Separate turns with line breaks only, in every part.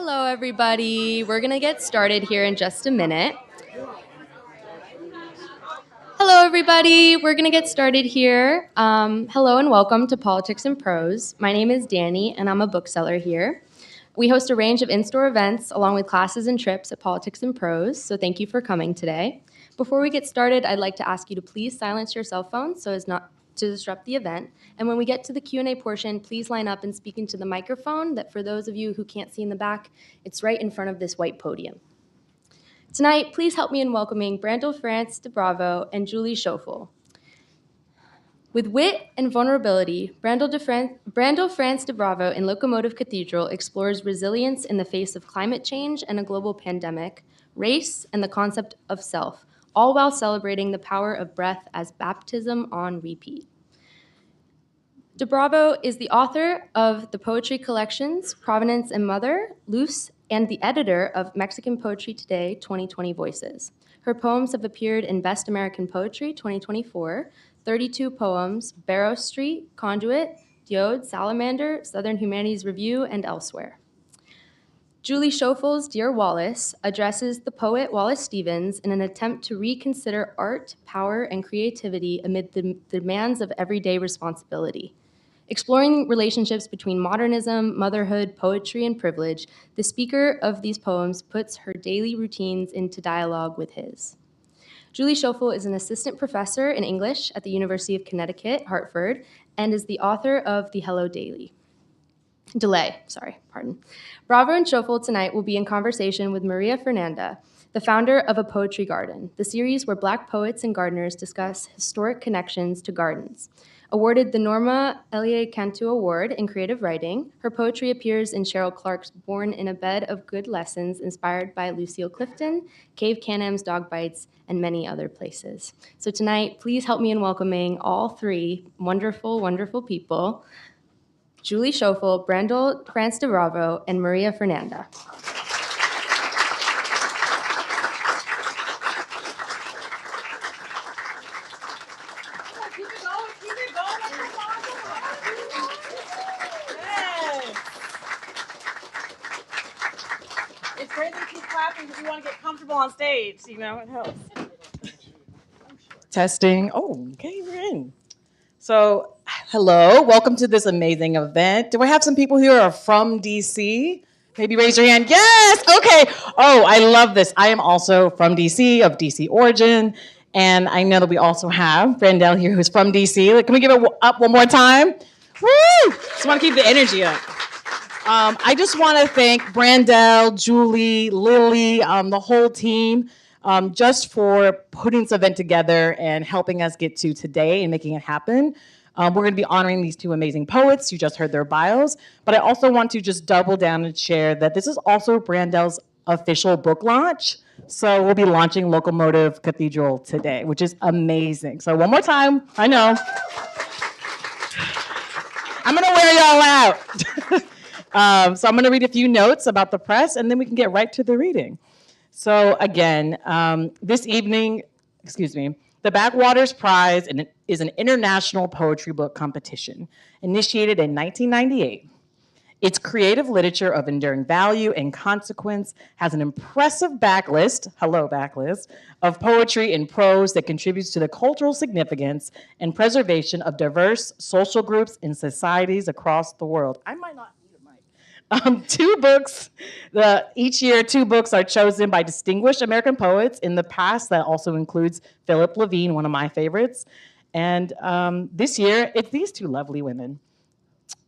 Hello, everybody. We're going to get started here in just a minute. Hello, everybody. We're going to get started here. Hello and welcome to Politics and Prose. My name is Danny, and I'm a bookseller here. We host a range of in-store events along with classes and trips at Politics and Prose, so thank you for coming today. Before we get started, I'd like to ask you to please silence your cell phones so as not to disrupt the event. And when we get to the Q&A portion, please line up and speak into the microphone that for those of you who can't see in the back, it's right in front of this white podium. Tonight, please help me in welcoming Brandel France de Bravo and Julie Choffel. With wit and vulnerability, Brandel France de Bravo in Locomotive Cathedral explores resilience in the face of climate change and a global pandemic, race, and the concept of self, all while celebrating the power of breath as baptism on repeat. De Bravo is the author of the poetry collections Provenance and Mother, Loose, and the editor of Mexican Poetry Today 2020 Voices. Her poems have appeared in Best American Poetry 2024, 32 Poems, Barrow Street, Conduit, Diode, Salamander, Southern Humanities Review, and elsewhere. Julie Chauffel's Dear Wallace addresses the poet Wallace Stevens in an attempt to reconsider art, power, and creativity amid the demands of everyday responsibility. Exploring relationships between modernism, motherhood, poetry, and privilege, the speaker of these poems puts her daily routines into dialogue with his. Julie Choffel is an assistant professor in English at the University of Connecticut, Hartford, and is the author of The Hello Delay. Bravo and Choffel tonight will be in conversation with María Fernanda, the founder of A Poetry Garden, the series where Black poets and gardeners discuss historic connections to gardens. Awarded the Norma Elie Cantu Award in Creative Writing, her poetry appears in Cheryl Clark's Born in a Bed of Good Lessons, inspired by Lucille Clifton, Cave Canam's Dog Bites, and many other places. So tonight, please help me in welcoming all three wonderful, wonderful people, Julie Choffel, Brandel France de Bravo, and María Fernanda.
It's great to keep clapping because we want to get comfortable on stage. You know, it helps. Testing. Oh, okay, we're in. So, hello, welcome to this amazing event. Do I have some people here who are from DC? Maybe raise your hand. Yes, okay. Oh, I love this. I am also from DC, of DC origin. And I know that we also have Brandel here who's from DC. Like, can we give it up one more time? Woo! Just want to keep the energy up. I just want to thank Brandel, Julie, Lily, the whole team, just for putting this event together and helping us get to today and making it happen. We're going to be honoring these two amazing poets. You just heard their bios. But I also want to just double down and share that this is also Brandel's official book launch. So we'll be launching Locomotive Cathedral today, which is amazing. So one more time, I know. I'm going to wear y'all out. So I'm going to read a few notes about the press, and then we can get right to the reading. So again, this evening, the Backwaters Prize is an international poetry book competition initiated in 1998. Its creative literature of enduring value and consequence has an impressive backlist of poetry and prose that contributes to the cultural significance and preservation of diverse social groups and societies across the world. I might not need a mic. Each year, 2 books are chosen by distinguished American poets. In the past, that also includes Philip Levine, one of my favorites. And this year, it's these 2 lovely women.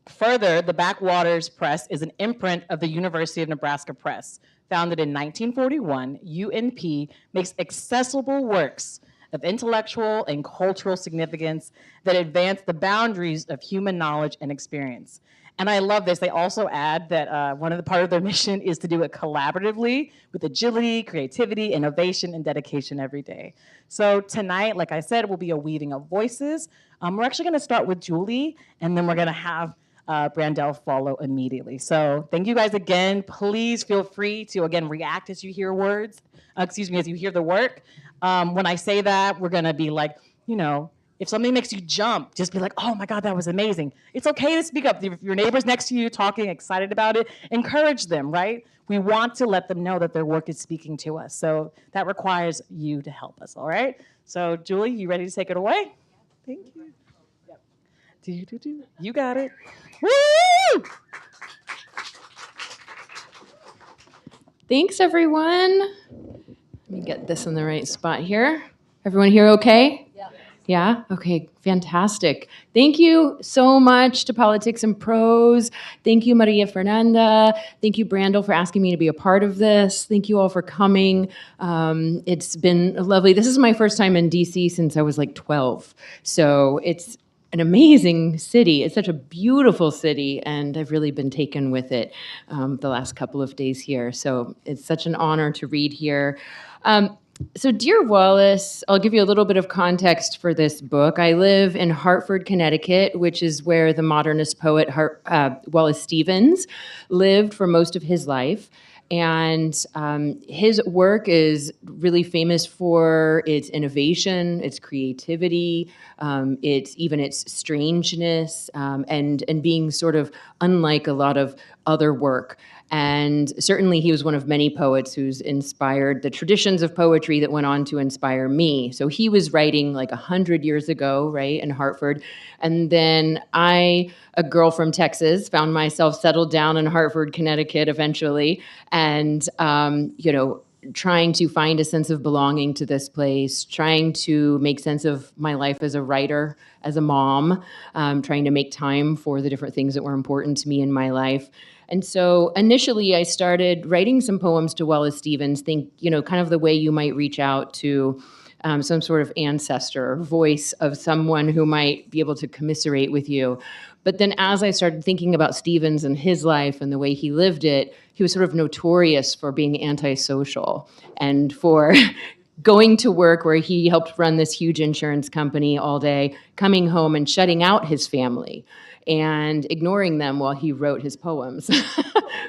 Further, the Backwaters Press is an imprint of the University of Nebraska Press. Founded in 1941, UNP makes accessible works of intellectual and cultural significance that advance the boundaries of human knowledge and experience. And I love this. They also add that one of the part of their mission is to do it collaboratively with agility, creativity, innovation, and dedication every day. So tonight, like I said, will be a weaving of voices. We're actually going to start with Julie, and then we're going to have Brandel follow immediately. So thank you guys again. Please feel free to, again, react as you hear as you hear the work. When I say that, we're going to be like, If something makes you jump, just be like, oh my God, that was amazing. It's okay to speak up. If your neighbor's next to you talking, excited about it, encourage them, right? We want to let them know that their work is speaking to us. So that requires you to help us, all right? So Julie, you ready to take it away? Thank you. Yep. You got it. Woo!
Thanks, everyone. Let me get this in the right spot here. Everyone here okay? Yeah. Yeah? Okay, fantastic. Thank you so much to Politics and Prose. Thank you, María, Fernanda. Thank you, Brandel, for asking me to be a part of this. Thank you all for coming. It's been lovely. This is my first time in DC since I was like 12. So it's an amazing city. It's such a beautiful city, and I've really been taken with it the last couple of days here. So it's such an honor to read here. So Dear Wallace, I'll give you a little bit of context for this book. I live in Hartford, Connecticut, which is where the modernist poet Wallace Stevens lived for most of his life. And his work is really famous for its innovation, its creativity, its strangeness, and being sort of unlike a lot of other work. And certainly he was one of many poets who's inspired the traditions of poetry that went on to inspire me. So he was writing like 100 years ago, right, in Hartford. And then I, a girl from Texas, found myself settled down in Hartford, Connecticut eventually. And, trying to find a sense of belonging to this place, trying to make sense of my life as a writer, as a mom, trying to make time for the different things that were important to me in my life. And so initially I started writing some poems to Wallace Stevens, kind of the way you might reach out to some sort of ancestor, voice of someone who might be able to commiserate with you. But then as I started thinking about Stevens and his life and the way he lived it, he was sort of notorious for being antisocial and for going to work where he helped run this huge insurance company all day, coming home and shutting out his family and ignoring them while he wrote his poems,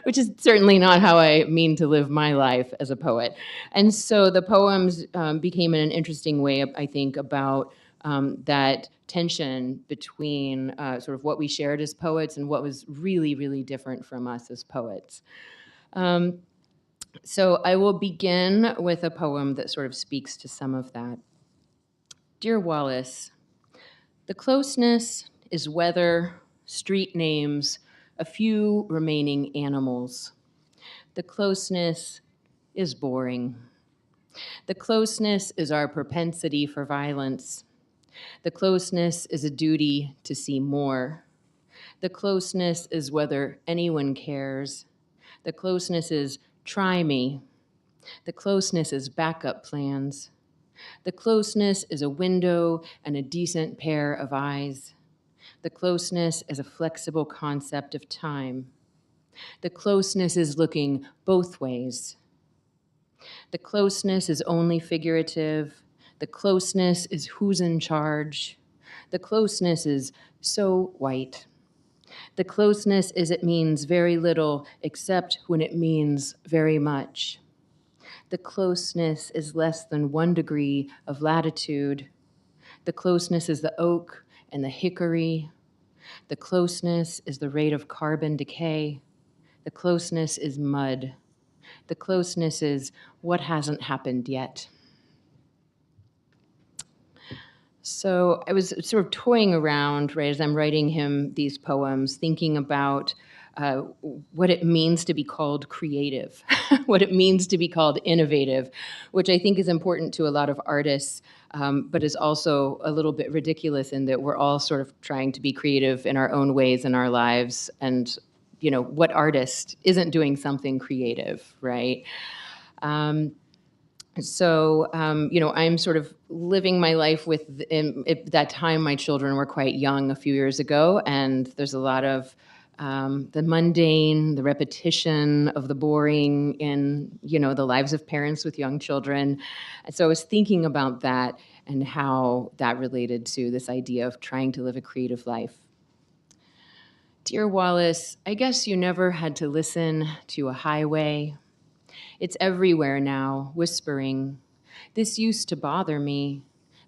which is certainly not how I mean to live my life as a poet. And so the poems became in an interesting way, I think, about that tension between sort of what we shared as poets and what was really, really different from us as poets. So I will begin with a poem that sort of speaks to some of that. Dear Wallace, the closeness is weather, street names, a few remaining animals. The closeness is boring. The closeness is our propensity for violence. The closeness is a duty to see more. The closeness is whether anyone cares. The closeness is try me. The closeness is backup plans. The closeness is a window and a decent pair of eyes. The closeness is a flexible concept of time. The closeness is looking both ways. The closeness is only figurative. The closeness is who's in charge. The closeness is so white. The closeness is it means very little except when it means very much. The closeness is less than 1 degree of latitude. The closeness is the oak and the hickory. The closeness is the rate of carbon decay. The closeness is mud. The closeness is what hasn't happened yet. So I was sort of toying around, right, as I'm writing him these poems, thinking about what it means to be called creative, what it means to be called innovative, which I think is important to a lot of artists, but is also a little bit ridiculous in that we're all sort of trying to be creative in our own ways in our lives. And, what artist isn't doing something creative, right? So, I'm sort of living my life at that time, my children were quite young a few years ago, and there's a lot of the mundane, the repetition of the boring in, the lives of parents with young children. And so I was thinking about that and how that related to this idea of trying to live a creative life. Dear Wallace, I guess you never had to listen to a highway. It's everywhere now, whispering. This used to bother me,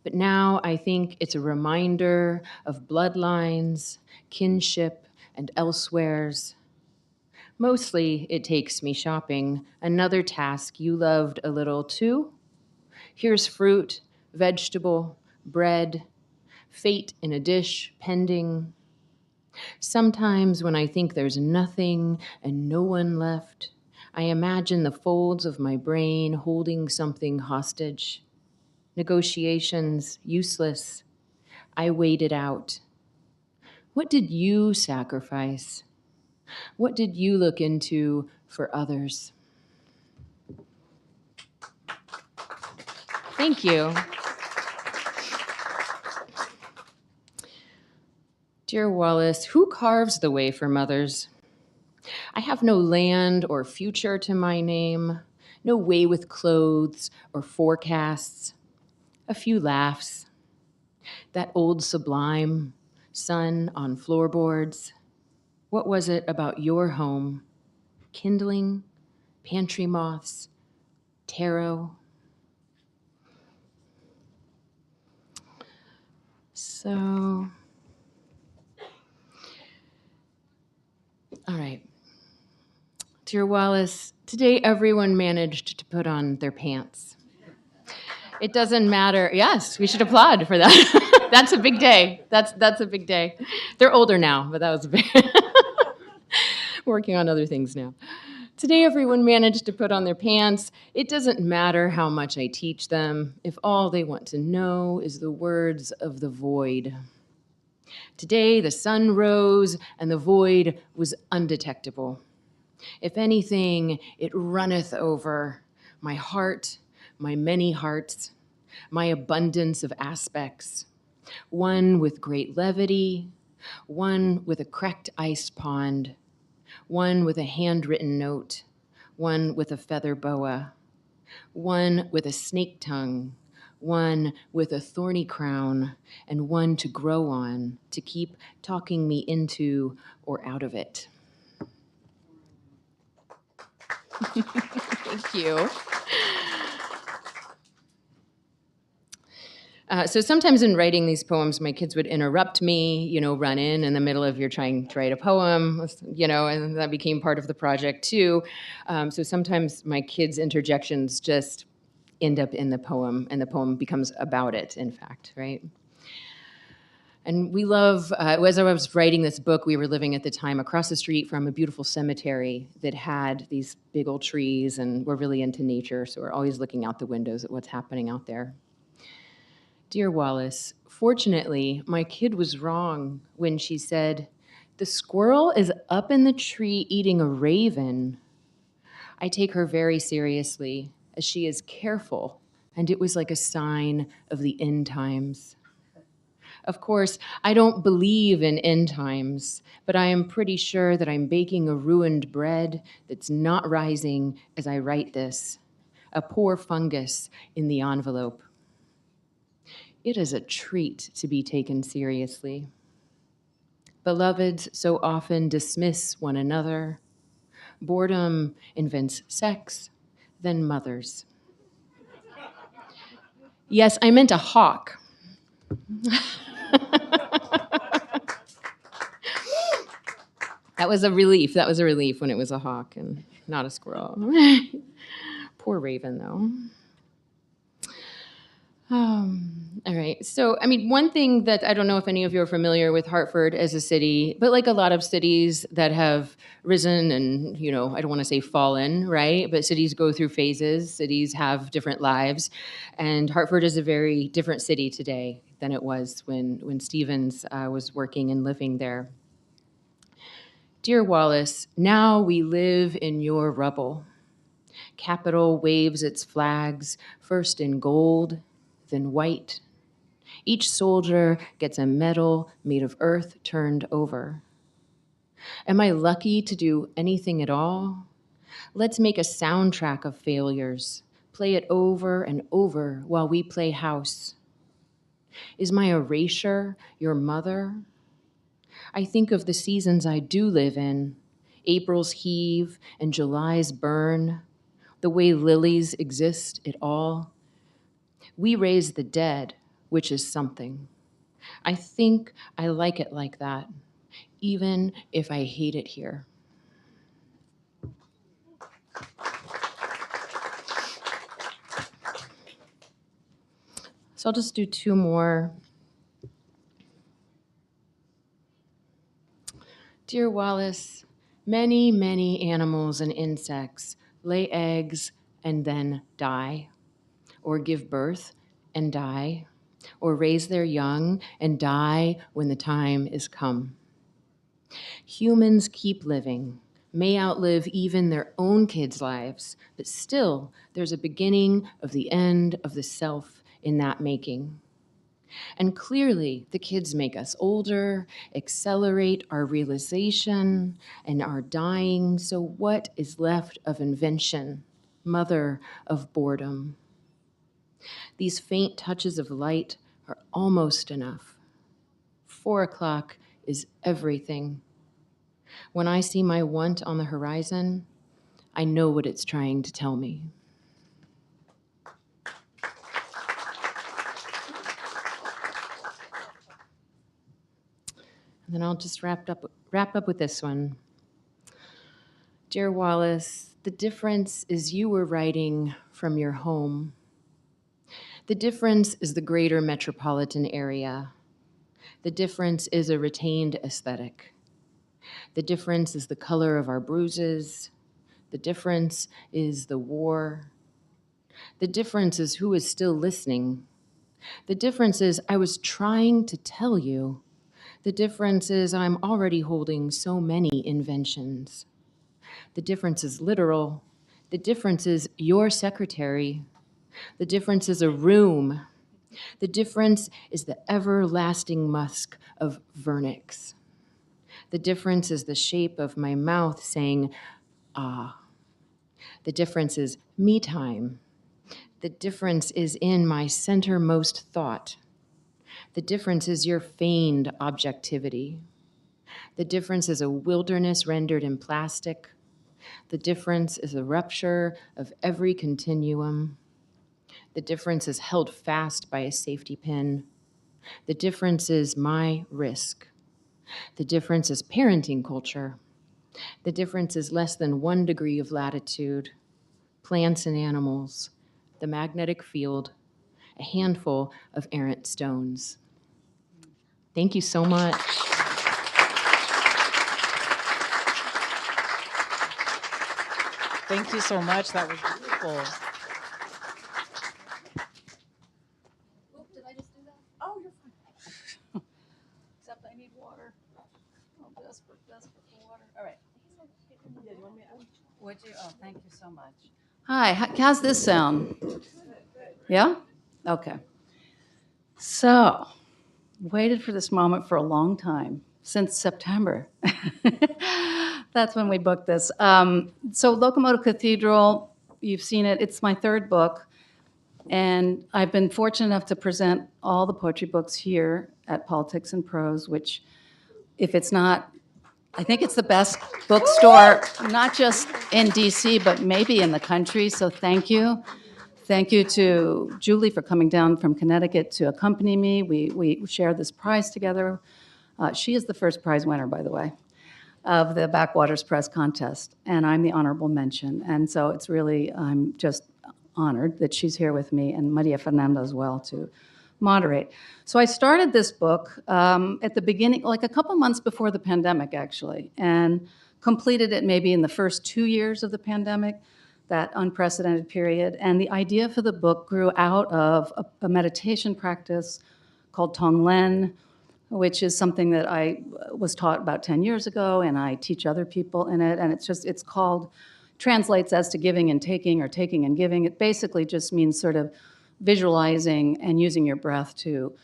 But now I think it's a reminder of bloodlines, kinship, and elsewheres. Mostly it takes me shopping, another task you loved a little too. Here's fruit, vegetable, bread, fate in a dish pending. Sometimes when I think there's nothing and no one left, I imagine the folds of my brain holding something hostage. Negotiations useless. I waited out. What did you sacrifice? What did you look into for others? Thank you. Dear Wallace, who carves the way for mothers? I have no land or future to my name, no way with clothes or forecasts, a few laughs. That old sublime, sun on floorboards. What was it about your home? Kindling, pantry moths, tarot. So, all right. Dear Wallace, today everyone managed to put on their pants. It doesn't matter. Yes, we should applaud for that. That's a big day. That's a big day. They're older now, but that was a big working on other things now. Today everyone managed to put on their pants. It doesn't matter how much I teach them if all they want to know is the words of the void. Today the sun rose and the void was undetectable. If anything, it runneth over my heart, my many hearts, my abundance of aspects, one with great levity, one with a cracked ice pond, one with a handwritten note, one with a feather boa, one with a snake tongue, one with a thorny crown, and one to grow on, to keep talking me into or out of it. Thank you. So sometimes in writing these poems, my kids would interrupt me, run in the middle of you're trying to write a poem, and that became part of the project too. So sometimes my kids' interjections just end up in the poem, and the poem becomes about it, in fact, right? And we love, as I was writing this book, we were living at the time across the street from a beautiful cemetery that had these big old trees, and we're really into nature, so we're always looking out the windows at what's happening out there. Dear Wallace, fortunately, my kid was wrong when she said, "The squirrel is up in the tree eating a raven." I take her very seriously, as she is careful, and it was like a sign of the end times. Of course, I don't believe in end times, but I am pretty sure that I'm baking a ruined bread that's not rising as I write this, a poor fungus in the envelope. It is a treat to be taken seriously. Beloveds so often dismiss one another. Boredom invents sex, then mothers. Yes, I meant a hawk. That was a relief. That was a relief when it was a hawk and not a squirrel. Poor raven, though. All right. So, one thing that I don't know if any of you are familiar with Hartford as a city, but like a lot of cities that have risen and, I don't want to say fallen, right? But cities go through phases. Cities have different lives. And Hartford is a very different city today than it was when Stevens was working and living there. Dear Wallace, now we live in your rubble. Capitol waves its flags, first in gold, then white. Each soldier gets a medal made of earth turned over. Am I lucky to do anything at all? Let's make a soundtrack of failures. Play it over and over while we play house. Is my erasure your mother? I think of the seasons I do live in, April's heave and July's burn, the way lilies exist at all. We raise the dead, which is something. I think I like it like that, even if I hate it here. So I'll just do two more. Dear Wallace, many, many animals and insects lay eggs and then die, or give birth and die, or raise their young and die when the time is come. Humans keep living, may outlive even their own kids' lives, but still there's a beginning of the end of the self in that making. And clearly, the kids make us older, accelerate our realization, and our dying. So what is left of invention, mother of boredom? These faint touches of light are almost enough. 4 o'clock is everything. When I see my want on the horizon, I know what it's trying to tell me. And then I'll just wrap up with this one. Dear Wallace, the difference is you were writing from your home. The difference is the greater metropolitan area. The difference is a retained aesthetic. The difference is the color of our bruises. The difference is the war. The difference is who is still listening. The difference is I was trying to tell you. The difference is I'm already holding so many inventions. The difference is literal. The difference is your secretary. The difference is a room. The difference is the everlasting musk of vernix. The difference is the shape of my mouth saying, ah. The difference is me time. The difference is in my centermost thought. The difference is your feigned objectivity. The difference is a wilderness rendered in plastic. The difference is a rupture of every continuum. The difference is held fast by a safety pin. The difference is my risk. The difference is parenting culture. The difference is less than 1 degree of latitude. Plants and animals, the magnetic field, a handful of errant stones. Thank you so much.
Thank you so much. That was beautiful.
Did I just do that? Oh, you're fine. Except I need water. I'm desperate for water. All right. Would you? Oh, thank you so much. Hi, how's this sound? Yeah? Okay. So, waited for this moment for a long time, since September. That's when we booked this. So Locomotive Cathedral, you've seen it. It's my third book. And I've been fortunate enough to present all the poetry books here at Politics and Prose, which, if it's not, I think it's the best bookstore, not just in DC, but maybe in the country. So thank you. Thank you to Julie for coming down from Connecticut to accompany me. We shared this prize together. She is the first prize winner, by the way, of the Backwaters Press contest, and I'm the honorable mention. And so it's really, I'm just honored that she's here with me, and María Fernanda as well to moderate. So I started this book at the beginning, like a couple months before the pandemic, actually, and completed it maybe in the first 2 years of the pandemic, that unprecedented period. And the idea for the book grew out of a meditation practice called Tonglen, which is something that I was taught about 10 years ago, and I teach other people in it. And it's called, translates as to giving and taking, or taking and giving. It basically just means sort of visualizing and using your breath to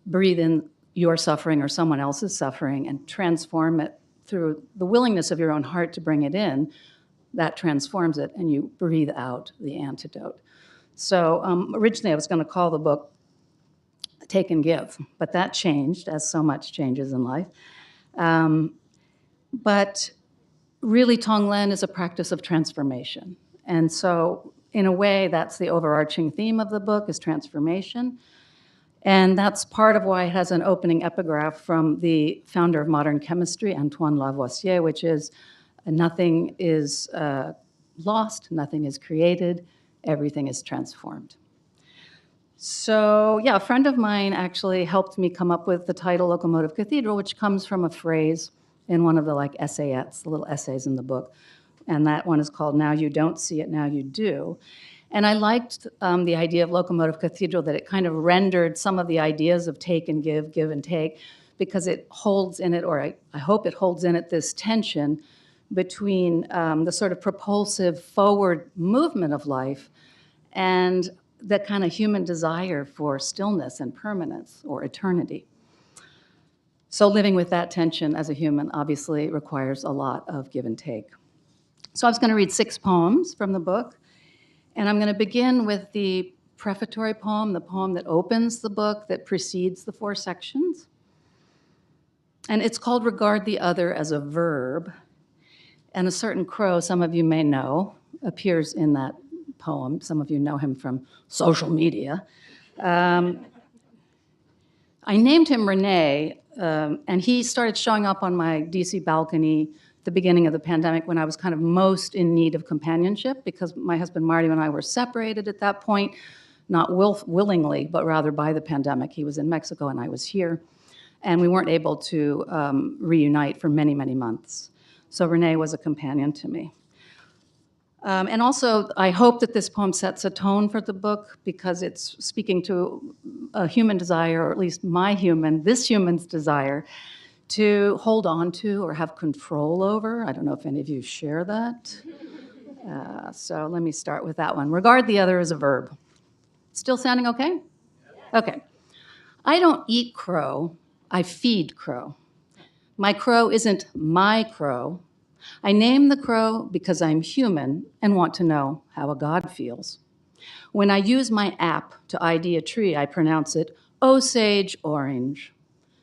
breathe in your suffering or someone else's suffering and transform it through the willingness of your own heart to bring it in. That transforms it, and you breathe out the antidote. So originally I was going to call the book Take and Give, but that changed, as so much changes in life. But really, Tonglen is a practice of transformation. And so in a way, that's the overarching theme of the book, is transformation. And that's part of why it has an opening epigraph from the founder of modern chemistry, Antoine Lavoisier, which is, nothing is lost, nothing is created, everything is transformed. So yeah, a friend of mine actually helped me come up with the title Locomotive Cathedral, which comes from a phrase in one of the essayettes, the little essays in the book. And that one is called Now You Don't See It, Now You Do. And I liked the idea of Locomotive Cathedral, that it kind of rendered some of the ideas of take and give and take, because it holds in it, or I hope it holds in it, this tension between the sort of propulsive forward movement of life and that kind of human desire for stillness and permanence or eternity. So living with that tension as a human obviously requires a lot of give and take. So I was going to read 6 poems from the book, and I'm going to begin with the prefatory poem, the poem that opens the book, that precedes the 4 sections. And it's called Regard the Other as a Verb. And a certain crow, some of you may know, appears in that poem. Some of you know him from social media. I named him Rene, and he started showing up on my DC balcony at the beginning of the pandemic when I was kind of most in need of companionship, because my husband Marty and I were separated at that point, not willingly, but rather by the pandemic. He was in Mexico and I was here, and we weren't able to reunite for many, many months. So Rene was a companion to me. And also, I hope that this poem sets a tone for the book, because it's speaking to a human desire, or at least this human's desire, to hold on to or have control over. I don't know if any of you share that. So let me start with that one. Regard the other as a verb. Still sounding okay? Okay. I don't eat crow, I feed crow. My crow isn't my crow. I name the crow because I'm human and want to know how a god feels. When I use my app to ID a tree, I pronounce it Osage Orange.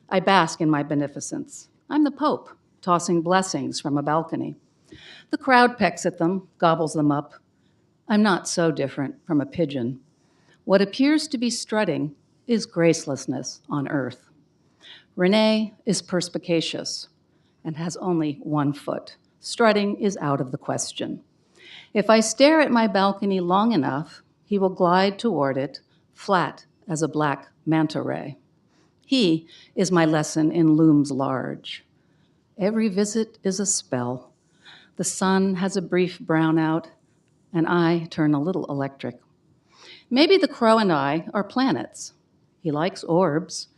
I bask in my beneficence. I'm the Pope, tossing blessings from a balcony. The crowd pecks at them, gobbles them up. I'm not so different from a pigeon. What appears to be strutting is gracelessness on earth. Rene is perspicacious and has only 1 foot. Strutting is out of the question. If I stare at my balcony long enough, he will glide toward it, flat as a black manta ray. He is my lesson in looms large. Every visit is a spell. The sun has a brief brownout, and I turn a little electric. Maybe the crow and I are planets. He likes orbs,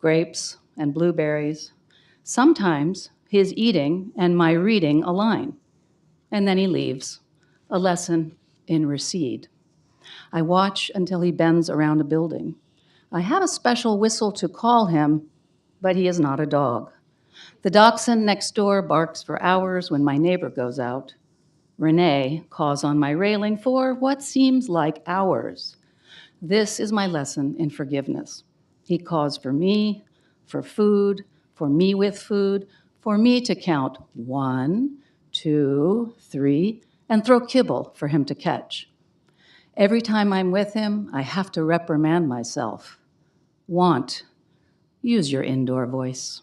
grapes, and blueberries. Sometimes his eating and my reading align, and then he leaves, a lesson in recede. I watch until he bends around a building. I have a special whistle to call him, but he is not a dog. The dachshund next door barks for hours when my neighbor goes out. Rene caws on my railing for what seems like hours. This is my lesson in forgiveness. He caws for me, for food, for me with food, for me to count 1, 2, 3, and throw kibble for him to catch. Every time I'm with him, I have to reprimand myself. Want, use your indoor voice.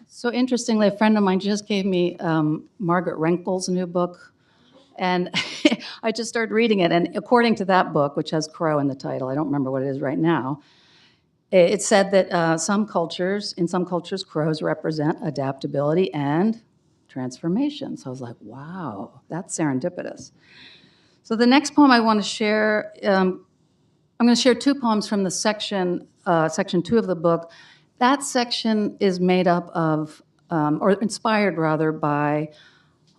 So interestingly, a friend of mine just gave me Margaret Renkel's new book, and I just started reading it, and according to that book, which has crow in the title, I don't remember what it is right now, it said that in some cultures, crows represent adaptability and transformation. So I was like, wow, that's serendipitous. So the next poem I want to share, I'm going to share 2 poems from the section 2 of the book. That section is made up of, or inspired rather, by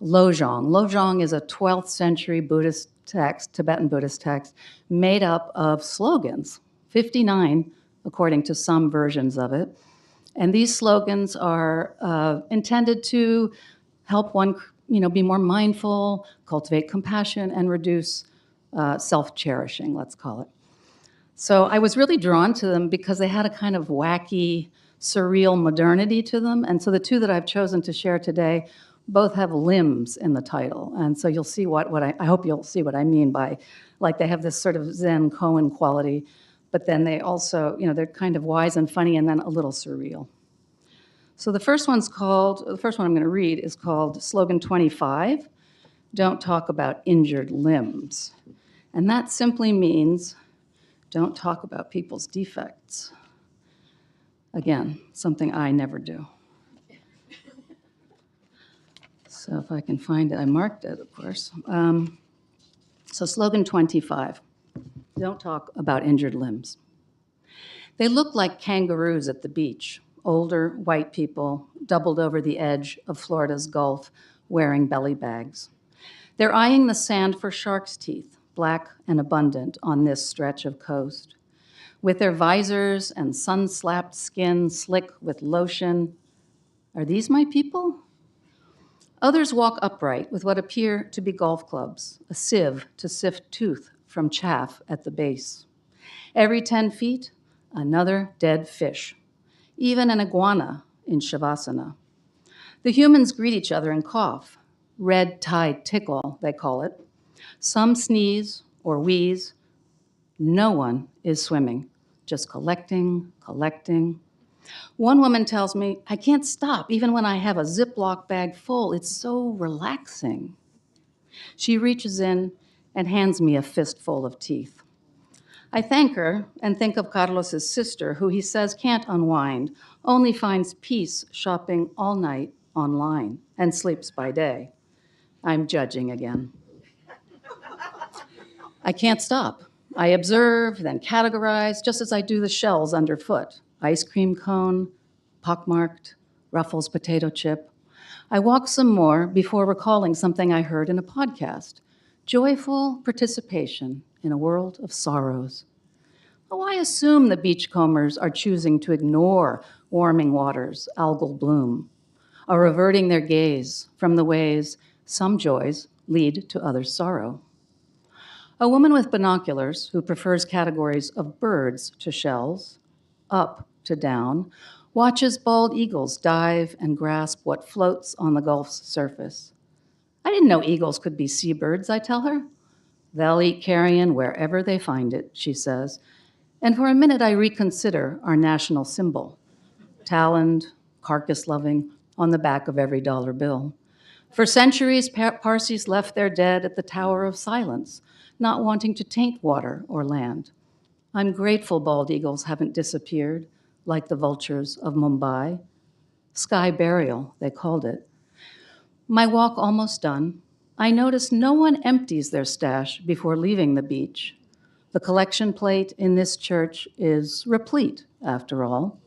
Lojong. Lojong is a 12th century Buddhist text, Tibetan Buddhist text, made up of slogans, 59 according to some versions of it. And these slogans are intended to help one, be more mindful, cultivate compassion, and reduce self-cherishing, let's call it. So I was really drawn to them because they had a kind of wacky, surreal modernity to them. And so the 2 that I've chosen to share today, both have limbs in the title. And so you'll see what I hope you'll see what I mean by, like, they have this sort of Zen koan quality, but then they also, they're kind of wise and funny and then a little surreal. So the first one I'm going to read is called Slogan 25, Don't Talk About Injured Limbs. And that simply means don't talk about people's defects. Again, something I never do. So if I can find it, I marked it, of course. So slogan 25, don't talk about injured limbs. They look like kangaroos at the beach, older white people doubled over the edge of Florida's Gulf wearing belly bags. They're eyeing the sand for shark's teeth, black and abundant on this stretch of coast. With their visors and sun-slapped skin slick with lotion, are these my people? Others walk upright with what appear to be golf clubs, a sieve to sift tooth from chaff at the base. Every 10 feet, another dead fish, even an iguana in Shavasana. The humans greet each other and cough, red-tide tickle, they call it. Some sneeze or wheeze. No one is swimming, just collecting. One woman tells me, I can't stop even when I have a Ziploc bag full. It's so relaxing. She reaches in and hands me a fistful of teeth. I thank her and think of Carlos's sister, who he says can't unwind, only finds peace shopping all night online and sleeps by day. I'm judging again. I can't stop. I observe, then categorize, just as I do the shells underfoot. Ice cream cone, pockmarked, Ruffles potato chip. I walk some more before recalling something I heard in a podcast. Joyful participation in a world of sorrows. Oh, I assume the beachcombers are choosing to ignore warming waters, algal bloom, or reverting their gaze from the ways some joys lead to others' sorrow. A woman with binoculars who prefers categories of birds to shells, up to down, watches bald eagles dive and grasp what floats on the Gulf's surface. I didn't know eagles could be seabirds, I tell her. They'll eat carrion wherever they find it, she says. And for a minute I reconsider our national symbol, taloned, carcass-loving, on the back of every dollar bill. For centuries, Parsis left their dead at the Tower of Silence, not wanting to taint water or land. I'm grateful bald eagles haven't disappeared like the vultures of Mumbai. Sky burial, they called it. My walk almost done, I notice no one empties their stash before leaving the beach. The collection plate in this church is replete, after all.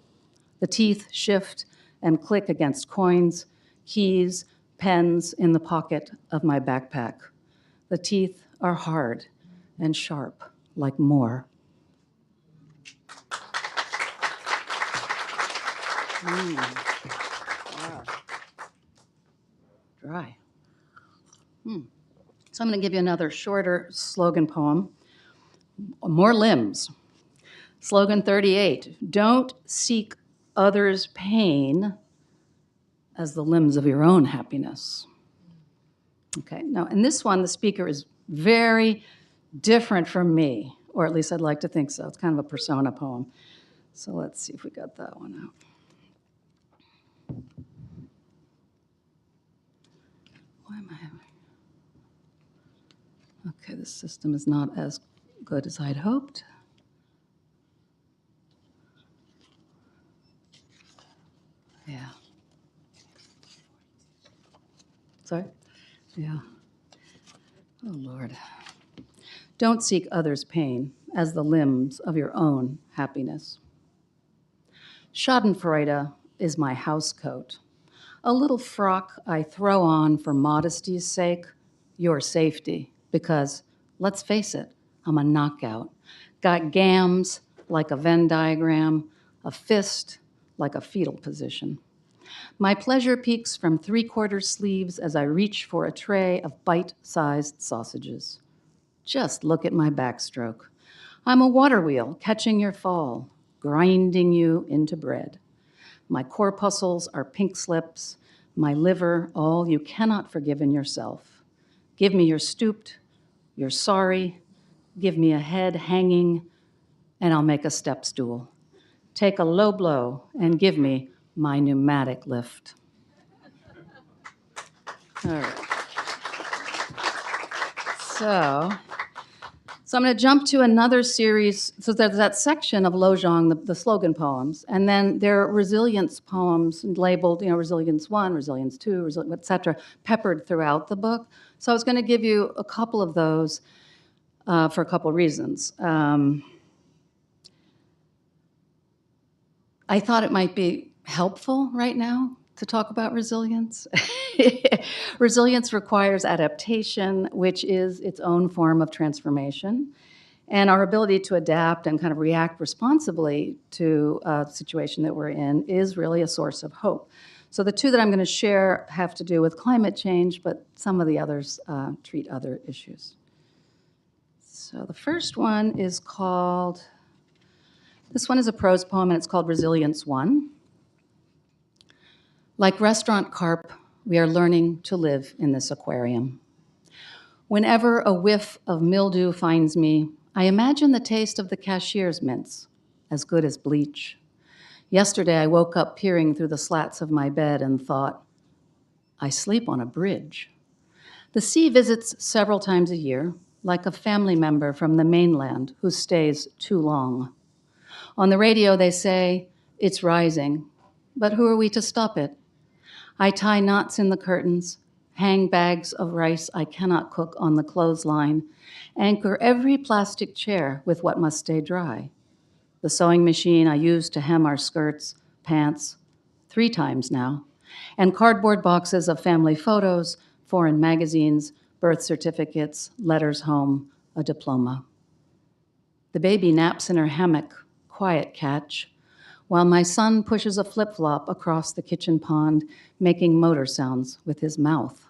The teeth shift and click against coins, keys, pens in the pocket of my backpack. The teeth are hard and sharp like more. Wow. Dry. So I'm going to give you another shorter slogan poem. More limbs. Slogan 38. Don't seek others' pain as the limbs of your own happiness. Okay, now in this one, the speaker is very different from me, or at least I'd like to think so. It's kind of a persona poem. So let's see if we got that one out. Why am I having? Okay, this system is not as good as I'd hoped. Yeah. Sorry? Yeah. Oh, Lord. Don't seek others' pain as the limbs of your own happiness. Schadenfreude is my house coat, a little frock I throw on for modesty's sake, your safety, because, let's face it, I'm a knockout. Got gams like a Venn diagram, a fist like a fetal position. My pleasure peaks from 3/4 sleeves as I reach for a tray of bite-sized sausages. Just look at my backstroke. I'm a water wheel catching your fall, grinding you into bread. My corpuscles are pink slips, my liver, all you cannot forgive in yourself. Give me your stooped, your sorry, give me a head hanging, and I'll make a step stool. Take a low blow and give me my pneumatic lift. All right. So I'm going to jump to another series. So there's that section of Lojong, the slogan poems, and then there are resilience poems labeled, Resilience 1, Resilience 2, et cetera, peppered throughout the book. So I was going to give you a couple of those for a couple of reasons. I thought it might be helpful right now to talk about resilience. Resilience requires adaptation, which is its own form of transformation. And our ability to adapt and kind of react responsibly to the situation that we're in is really a source of hope. So the two that I'm going to share have to do with climate change, but some of the others treat other issues. So the first one is called, this one is a prose poem, and it's called Resilience 1. Like restaurant carp, we are learning to live in this aquarium. Whenever a whiff of mildew finds me, I imagine the taste of the cashier's mints, as good as bleach. Yesterday, I woke up peering through the slats of my bed and thought, I sleep on a bridge. The sea visits several times a year, like a family member from the mainland who stays too long. On the radio, they say, it's rising, but who are we to stop it? I tie knots in the curtains, hang bags of rice I cannot cook on the clothesline, anchor every plastic chair with what must stay dry. The sewing machine I use to hem our skirts, pants, 3 times now, and cardboard boxes of family photos, foreign magazines, birth certificates, letters home, a diploma. The baby naps in her hammock, quiet catch, while my son pushes a flip-flop across the kitchen pond, making motor sounds with his mouth.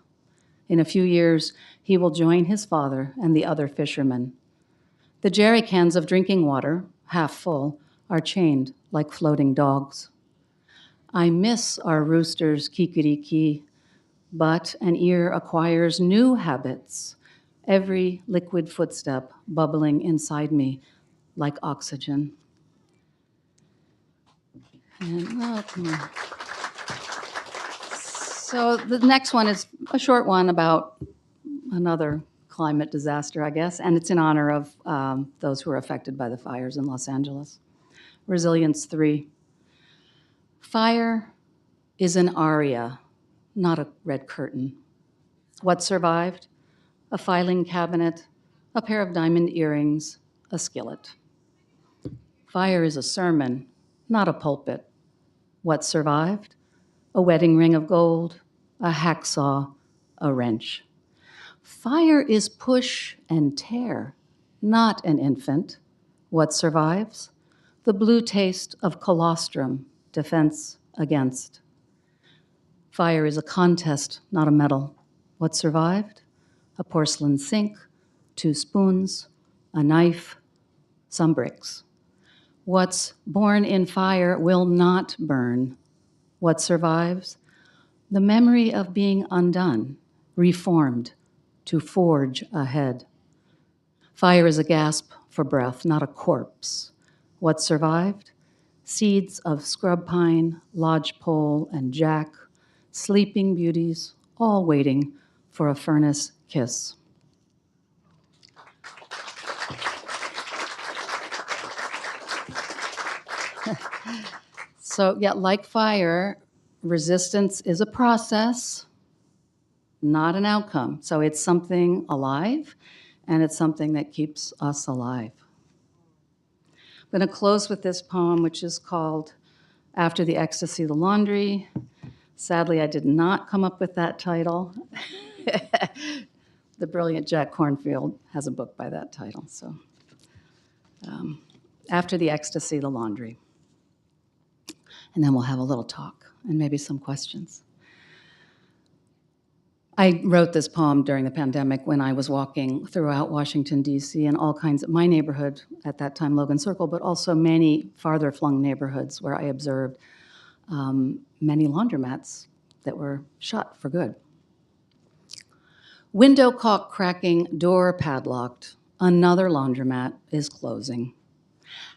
In a few years, he will join his father and the other fishermen. The jerry cans of drinking water, half full, are chained like floating dogs. I miss our rooster's kikiriki, but an ear acquires new habits, every liquid footstep bubbling inside me like oxygen. And, come on. So the next one is a short one about another climate disaster, I guess, and it's in honor of those who are affected by the fires in Los Angeles. Resilience 3. Fire is an aria, not a red curtain. What survived? A filing cabinet, a pair of diamond earrings, a skillet. Fire is a sermon, not a pulpit. What survived? A wedding ring of gold, a hacksaw, a wrench. Fire is push and tear, not an infant. What survives? The blue taste of colostrum, defense against. Fire is a contest, not a medal. What survived? A porcelain sink, 2 spoons, a knife, some bricks. What's born in fire will not burn. What survives? The memory of being undone, reformed, to forge ahead. Fire is a gasp for breath, not a corpse. What survived? Seeds of scrub pine, lodgepole, and jack, sleeping beauties, all waiting for a furnace kiss. So, yeah, like fire, resistance is a process, not an outcome. So it's something alive, and it's something that keeps us alive. I'm going to close with this poem, which is called After the Ecstasy, the Laundry. Sadly, I did not come up with that title. The brilliant Jack Kornfield has a book by that title. So, After the Ecstasy, the Laundry. And then we'll have a little talk and maybe some questions. I wrote this poem during the pandemic when I was walking throughout Washington, D.C., and all kinds of my neighborhood at that time, Logan Circle, but also many farther flung neighborhoods where I observed many laundromats that were shut for good. Window caulk cracking, door padlocked. Another laundromat is closing.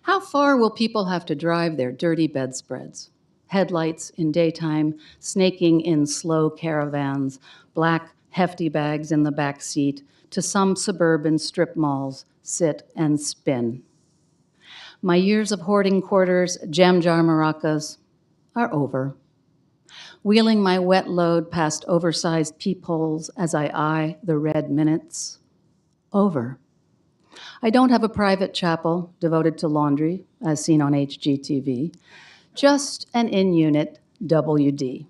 How far will people have to drive their dirty bedspreads? Headlights in daytime, snaking in slow caravans, black hefty bags in the back seat, to some suburban strip malls, sit and spin. My years of hoarding quarters, jam jar maracas, are over. Wheeling my wet load past oversized peepholes as I eye the red minutes, over. I don't have a private chapel devoted to laundry, as seen on HGTV, just an in-unit WD.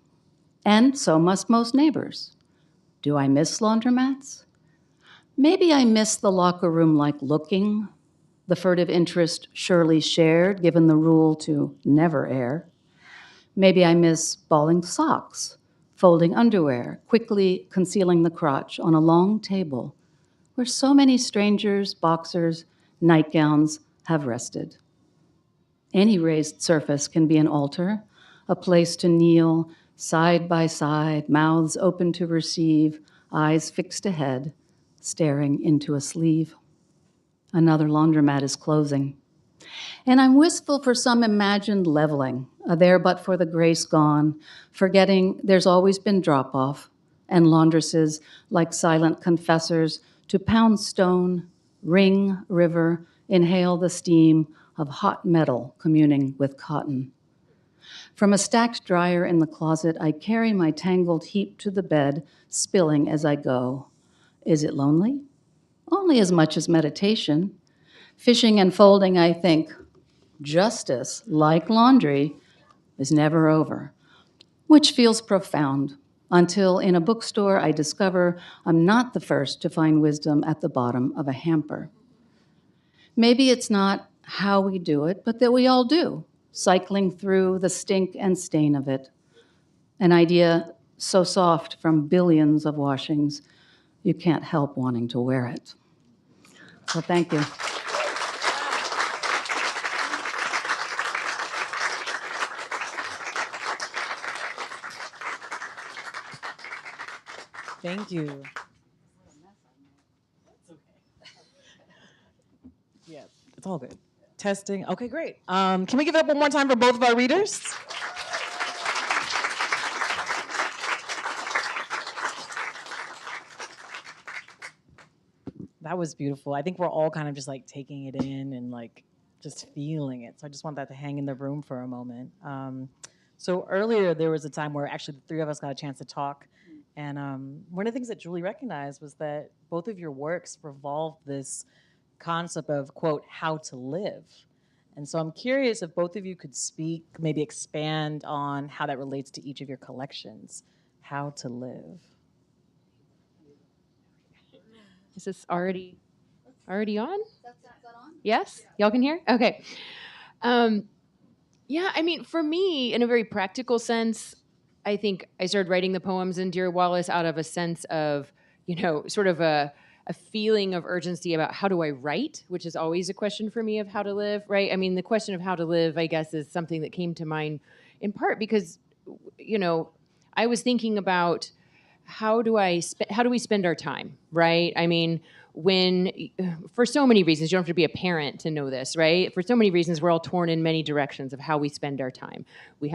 And so must most neighbors. Do I miss laundromats? Maybe I miss the locker room-like looking, the furtive interest surely shared, given the rule to never air. Maybe I miss balling socks, folding underwear, quickly concealing the crotch on a long table where so many strangers, boxers, nightgowns have rested. Any raised surface can be an altar, a place to kneel, side by side, mouths open to receive, eyes fixed ahead, staring into a sleeve. Another laundromat is closing. And I'm wistful for some imagined leveling, a there but for the grace gone, forgetting there's always been drop-off, and laundresses like silent confessors to pound stone, wring river, inhale the steam of hot metal communing with cotton. From a stacked dryer in the closet, I carry my tangled heap to the bed, spilling as I go. Is it lonely? Only as much as meditation. Fishing and folding, I think, justice, like laundry, is never over, which feels profound, until in a bookstore I discover I'm not the first to find wisdom at the bottom of a hamper. Maybe it's not how we do it, but that we all do, cycling through the stink and stain of it. An idea so soft from billions of washings, you can't help wanting to wear it. So thank you.
Thank you. Yeah, it's all good. Testing. Okay, great. Can we give it up one more time for both of our readers? That was beautiful. I think we're all kind of just like taking it in and like just feeling it. So I just want that to hang in the room for a moment. So earlier there was a time where actually the three of us got a chance to talk. And one of the things that Julie recognized was that both of your works revolved this concept of, quote, how to live. And so I'm curious if both of you could speak, maybe expand on how that relates to each of your collections. How to live.
Is this already on? That's on? Yes? Y'all can hear? Okay. Yeah, I mean, for me, in a very practical sense, I think I started writing the poems in Dear Wallace out of a sense of, sort of a feeling of urgency about how do I write, which is always a question for me of how to live, right? I mean, the question of how to live, I guess, is something that came to mind in part because, I was thinking about how do we spend our time, right? I mean, for so many reasons, you don't have to be a parent to know this, right? For so many reasons, we're all torn in many directions of how we spend our time.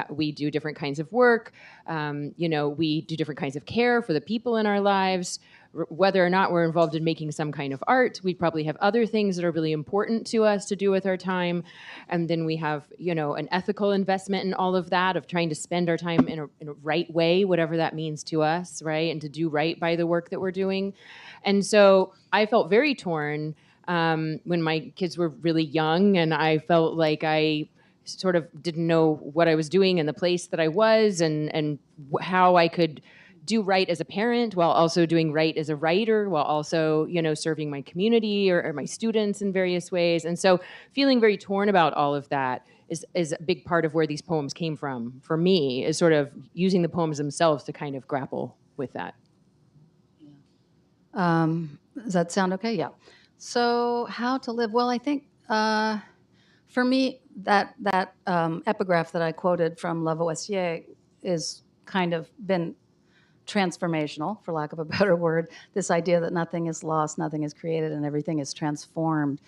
We do different kinds of work. We do different kinds of care for the people in our lives. Whether or not we're involved in making some kind of art, we probably have other things that are really important to us to do with our time. And then we have, an ethical investment in all of that, of trying to spend our time in a right way, whatever that means to us, right? And to do right by the work that we're doing. And so I felt very torn when my kids were really young, and I felt like I sort of didn't know what I was doing in the place that I was and how I could do right as a parent while also doing right as a writer, while also, serving my community or my students in various ways. And so feeling very torn about all of that is a big part of where these poems came from for me, is sort of using the poems themselves to kind of grapple with that.
Does that sound okay? Yeah. So how to live? Well, I think for me, that epigraph that I quoted from Lavoisier is kind of been transformational, for lack of a better word. This idea that nothing is lost, nothing is created, and everything is transformed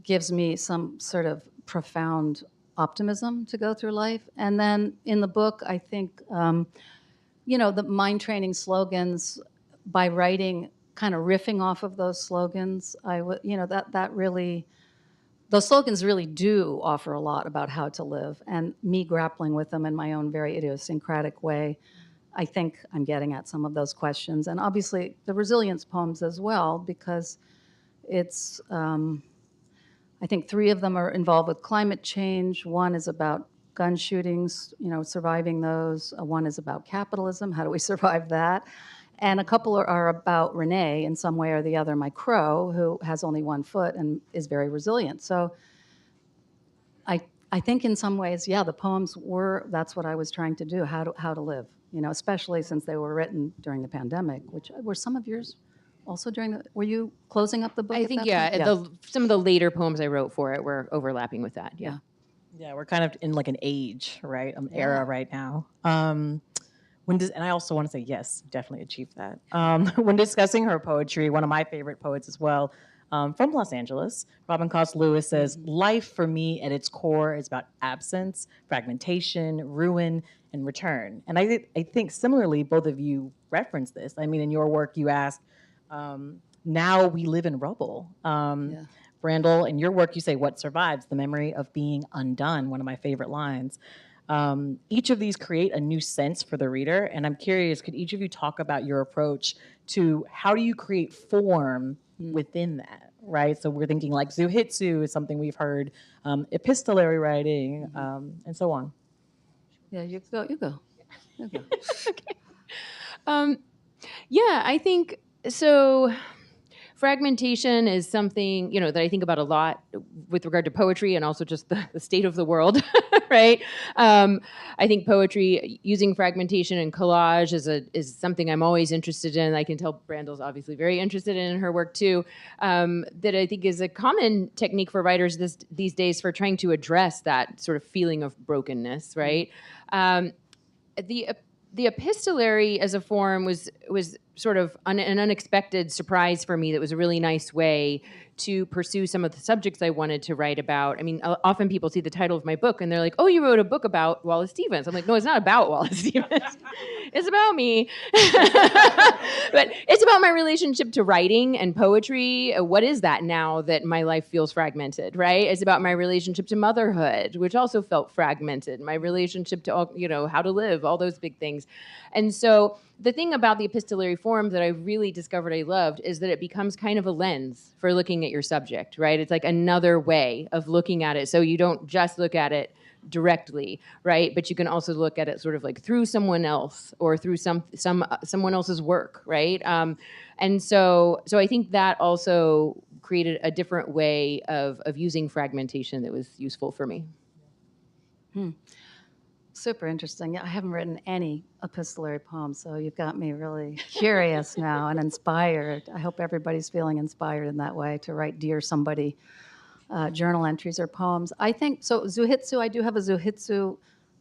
gives me some sort of profound optimism to go through life. And then in the book, I think, the mind training slogans, by writing, kind of riffing off of those slogans, those slogans really do offer a lot about how to live, and me grappling with them in my own very idiosyncratic way. I think I'm getting at some of those questions, and obviously the resilience poems as well, because it's, I think 3 of them are involved with climate change. One is about gun shootings, surviving those. One is about capitalism, how do we survive that? And a couple are about Renee in some way or the other, my crow, who has only 1 foot and is very resilient. So I think in some ways, yeah, the poems that's what I was trying to do, how to live, especially since they were written during the pandemic, which were some of yours also were you closing up the book?
I
at
think,
that
yeah,
point?
some of the later poems I wrote for it were overlapping with that. Yeah.
Yeah, we're kind of in like an age, right? Era
Yeah.
right now. And I also want to say, yes, definitely achieved that. When discussing her poetry, one of my favorite poets as well, from Los Angeles, Robin Cost Lewis says, life for me at its core is about absence, fragmentation, ruin, and return. And I think similarly, both of you referenced this. I mean, in your work, you asked, now we live in rubble. Brandel, in your work, you say, what survives? The memory of being undone, one of my favorite lines. Each of these create a new sense for the reader, and I'm curious, could each of you talk about your approach to how do you create form within that, right? So we're thinking like Zuhitsu is something we've heard, epistolary writing, and so on.
Yeah, you go.
Yeah, I think so. Fragmentation is something, that I think about a lot with regard to poetry and also just the state of the world, right? I think poetry using fragmentation and collage is something I'm always interested in. I can tell Brandel's obviously very interested in her work too. That I think is a common technique for writers these days for trying to address that sort of feeling of brokenness, right? The epistolary as a form was sort of an unexpected surprise for me. That was a really nice way to pursue some of the subjects I wanted to write about. I mean, often people see the title of my book and they're like, oh, you wrote a book about Wallace Stevens. I'm like, no, it's not about Wallace Stevens. It's about me. But it's about my relationship to writing and poetry. What is that now that my life feels fragmented, right? It's about my relationship to motherhood, which also felt fragmented. My relationship to, how to live, all those big things. And so the thing about the epistolary form that I really discovered I loved is that it becomes kind of a lens for looking at your subject, right? It's like another way of looking at it. So you don't just look at it directly, right? But you can also look at it sort of like through someone else or through someone else's work, right? And so I think that also created a different way of using fragmentation that was useful for me.
Super interesting. Yeah, I haven't written any epistolary poems, so you've got me really curious now and inspired. I hope everybody's feeling inspired in that way to write Dear Somebody journal entries or poems. I think, so Zuhitsu, I do have a Zuhitsu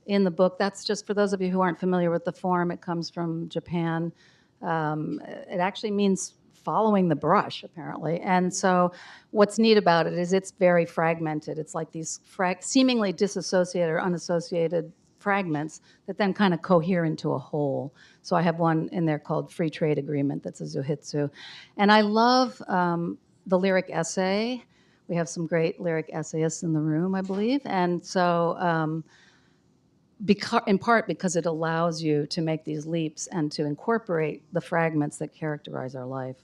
in the book. That's just for those of you who aren't familiar with the form. It comes from Japan. It actually means following the brush, apparently. And so what's neat about it is it's very fragmented. It's like these seemingly disassociated or unassociated fragments that then kind of cohere into a whole. So I have one in there called Free Trade Agreement that's a Zuhitsu. And I love the lyric essay. We have some great lyric essayists in the room, I believe. And so in part because it allows you to make these leaps and to incorporate the fragments that characterize our life.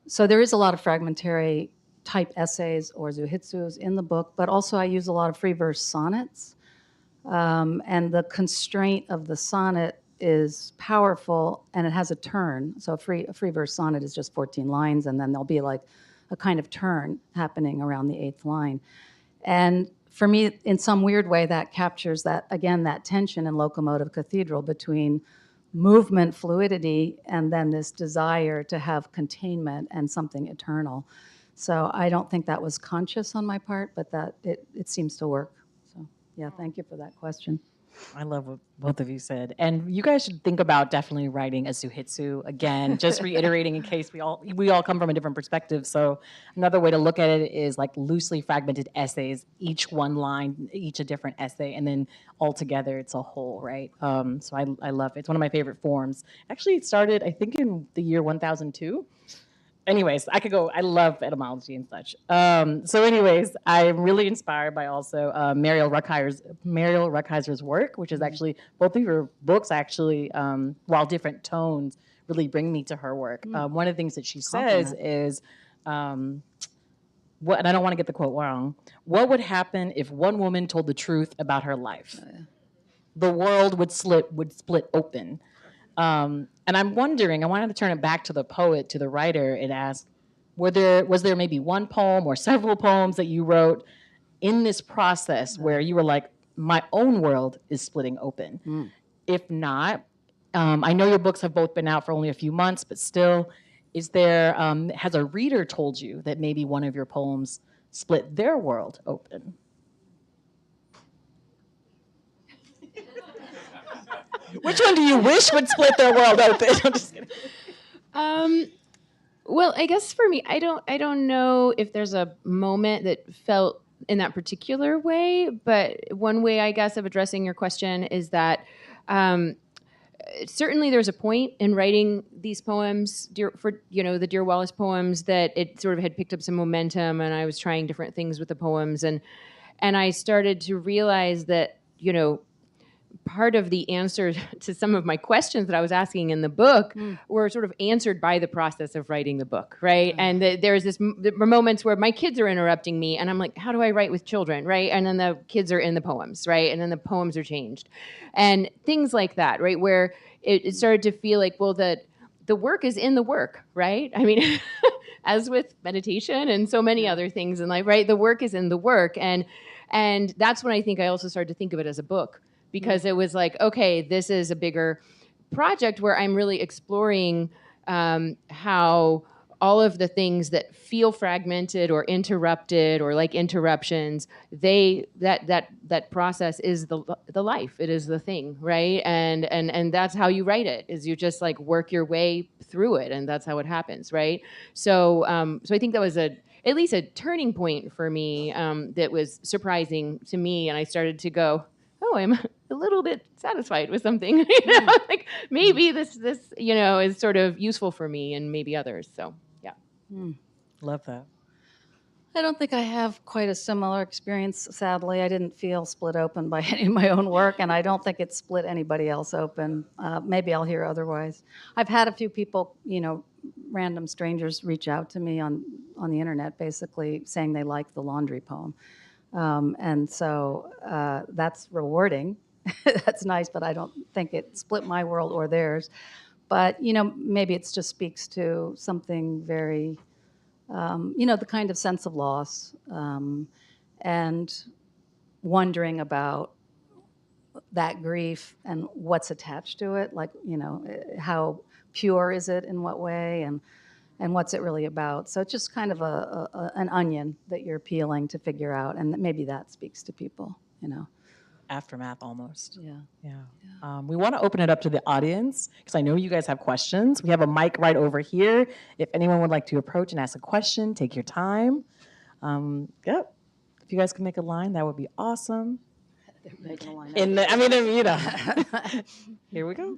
So there is a lot of fragmentary type essays or Zuhitsus in the book, but also I use a lot of free verse sonnets. And the constraint of the sonnet is powerful, and it has a turn. So a free verse sonnet is just 14 lines, and then there'll be like a kind of turn happening around the 8th line. And for me, in some weird way, that captures that, again, that tension in Locomotive Cathedral between movement, fluidity, and then this desire to have containment and something eternal. So I don't think that was conscious on my part, but that it seems to work. So yeah, thank you for that question.
I love what both of you said. And you guys should think about definitely writing a suhitsu. Again, just reiterating in case we all come from a different perspective. So another way to look at it is like loosely fragmented essays, each one line, each a different essay, and then all together it's a whole, right? So I love it. It's one of my favorite forms. Actually, it started, I think, in the year 1002. Anyways, I could go. I love etymology and such. So, anyways, I'm really inspired by also Mariel Ruckheiser's work, which is actually both of your books. Actually, while different tones, really bring me to her work. One of the things that she says is, "What?" And I don't want to get the quote wrong. What would happen if one woman told the truth about her life? The world would split open. And I'm wondering, I wanted to turn it back to the poet, to the writer, and ask, was there maybe one poem or several poems that you wrote in this process where you were like, my own world is splitting open? If not, I know your books have both been out for only a few months, but still, has a reader told you that maybe one of your poems split their world open? Which one do you wish would split their world open? I'm just kidding.
Well, I guess for me, I don't know if there's a moment that felt in that particular way, but one way, I guess, of addressing your question is that certainly there's a point in writing these poems the Dear Wallace poems that it sort of had picked up some momentum, and I was trying different things with the poems, and I started to realize that part of the answer to some of my questions that I was asking in the book were sort of answered by the process of writing the book, right? And there's there were moments where my kids are interrupting me, and I'm like, how do I write with children, right? And then the kids are in the poems, right? And then the poems are changed. And things like that, right? Where it started to feel like, well, that the work is in the work, right? I mean, as with meditation and so many other things in life, right? The work is in the work. And that's when I think I also started to think of it as a book, because it was like, okay, this is a bigger project where I'm really exploring how all of the things that feel fragmented or interrupted or like interruptions, that process is the life. It is the thing, right? And that's how you write it, is you just like work your way through it, and that's how it happens, right? So I think that was at least a turning point for me that was surprising to me, and I started to go, oh, I'm a little bit satisfied with something. Like maybe this is sort of useful for me and maybe others. So yeah.
Love that.
I don't think I have quite a similar experience, sadly. I didn't feel split open by any of my own work, and I don't think it split anybody else open. Maybe I'll hear otherwise. I've had a few people, random strangers reach out to me on the internet, basically saying they like the laundry poem. And so that's rewarding. That's nice, but I don't think it split my world or theirs. But, maybe it just speaks to something very, the kind of sense of loss and wondering about that grief and what's attached to it. Like, how pure is it in what way, and what's it really about? So it's just kind of an onion that you're peeling to figure out, and maybe that speaks to people,
Aftermath almost.
Yeah.
We want to open it up to the audience because I know you guys have questions. We have a mic right over here. If anyone would like to approach and ask a question, take your time. Yep. If you guys can make a line, that would be awesome.
They're making a line.
Here we go.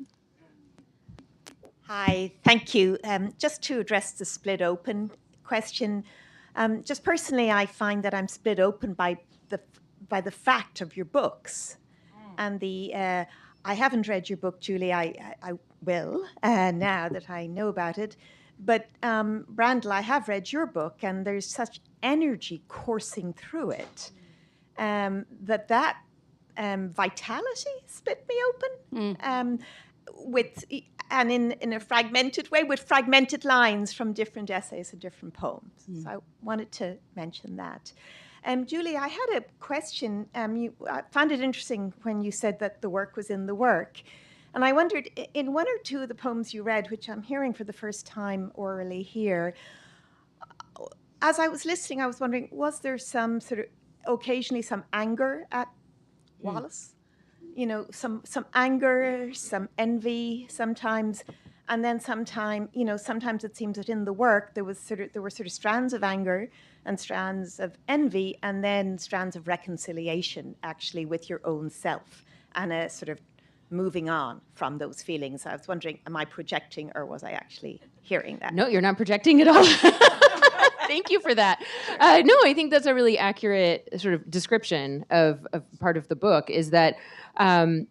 Hi, thank you. Just to address the split open question, just personally, I find that I'm split open by the fact of your books, and I haven't read your book, Julie. I will now that I know about it. But Brandel, I have read your book, and there's such energy coursing through it that vitality split me open. In a fragmented way, with fragmented lines from different essays and different poems. So I wanted to mention that. Julie, I had a question. I found it interesting when you said that the work was in the work. And I wondered, in one or two of the poems you read, which I'm hearing for the first time orally here, as I was listening, I was wondering, was there some sort of, occasionally some anger at Wallace? some anger, some envy sometimes, and then sometimes it seems that in the work there were sort of strands of anger and strands of envy, and then strands of reconciliation actually with your own self, and a sort of moving on from those feelings. I was wondering, am I projecting, or was I actually hearing that?
No, you're not projecting at all. Thank you for that. No, I think that's a really accurate sort of description of part of the book, is that, I've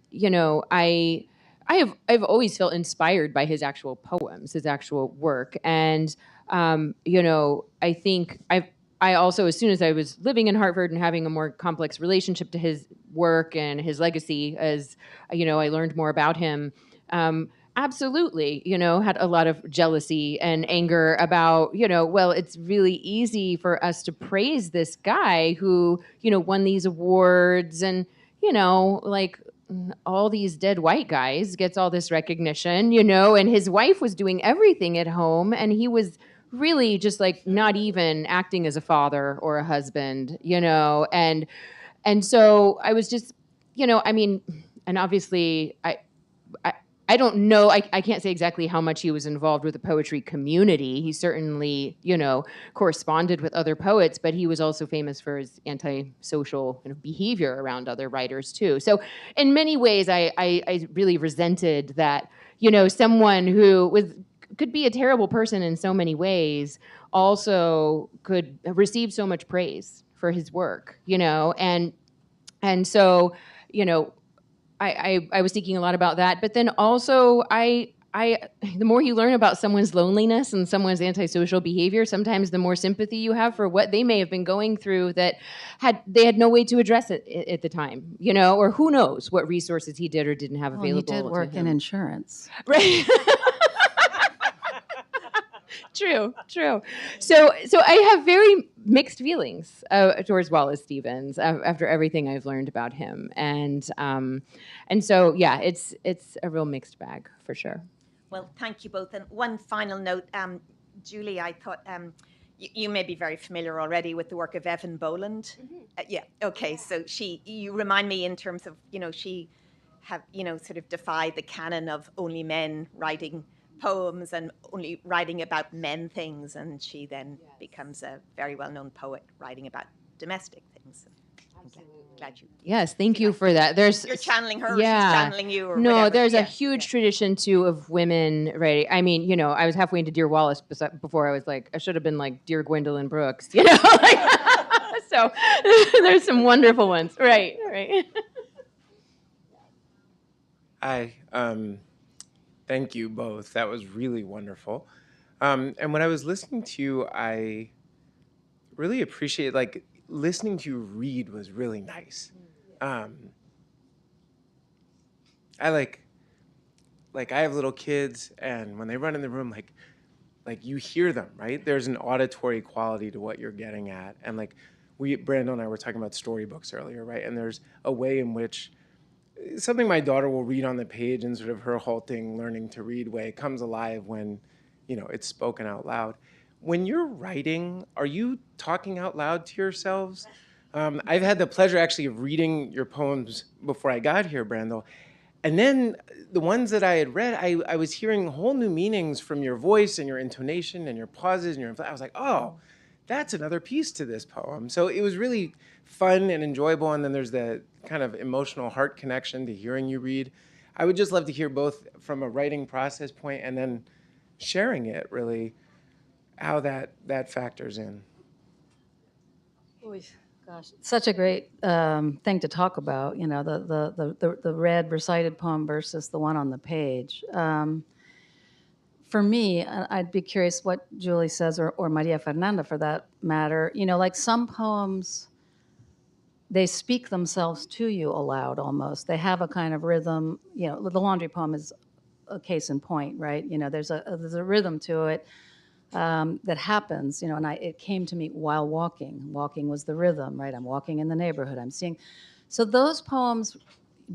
always felt inspired by his actual poems, his actual work. And, I think I also, as soon as I was living in Hartford and having a more complex relationship to his work and his legacy, as, I learned more about him, absolutely, had a lot of jealousy and anger about, well, it's really easy for us to praise this guy who, won these awards, and, like all these dead white guys gets all this recognition, and his wife was doing everything at home, and he was really just like not even acting as a father or a husband, and so I was just, and obviously I don't know. I can't say exactly how much he was involved with the poetry community. He certainly, corresponded with other poets, but he was also famous for his antisocial behavior around other writers too. So in many ways, I really resented that, someone who could be a terrible person in so many ways also could receive so much praise for his work, and so, I was thinking a lot about that, but then also the more you learn about someone's loneliness and someone's antisocial behavior, sometimes the more sympathy you have for what they may have been going through that they had no way to address it at the time, or who knows what resources he did or didn't have available.
He did work in insurance.
Right. True. So I have very mixed feelings towards Wallace Stevens after everything I've learned about him, and so yeah, it's a real mixed bag for sure.
Well, thank you both. And one final note, Julie, I thought you may be very familiar already with the work of Evan Boland. Mm-hmm. Yeah. Okay. So you remind me in terms of she have sort of defied the canon of only men writing poems and only writing about men things, and she then becomes a very well-known poet writing about domestic things. Glad you.
Yes, thank you for that.
You're channeling her, yeah. Or she's channeling you, or
no,
whatever.
There's a huge tradition too of women writing. I mean, I was halfway into Dear Wallace before I was like, I should have been like Dear Gwendolyn Brooks, so there's some wonderful ones, right.
Hi. Thank you both. That was really wonderful. And when I was listening to you, I really appreciate, listening to you read was really nice. I I have little kids, and when they run in the room, like you hear them, right? There's an auditory quality to what you're getting at. And Brandel and I were talking about storybooks earlier, right? And there's a way in which something my daughter will read on the page in sort of her halting, learning to read way comes alive when, it's spoken out loud. When you're writing, are you talking out loud to yourselves? I've had the pleasure actually of reading your poems before I got here, Brandel. And then the ones that I had read, I was hearing whole new meanings from your voice and your intonation and your pauses and I was like, oh, that's another piece to this poem. So it was really fun and enjoyable. And then there's the kind of emotional heart connection to hearing you read. I would just love to hear both from a writing process point and then sharing it, really, how that factors in.
Gosh, such a great thing to talk about, the read recited poem versus the one on the page. For me, I'd be curious what Julie says, or María Fernanda for that matter. Some poems, they speak themselves to you aloud almost. They have a kind of rhythm. The laundry poem is a case in point, right? There's a rhythm to it that happens, and it came to me while walking. Walking was the rhythm, right? I'm walking in the neighborhood. I'm seeing. So those poems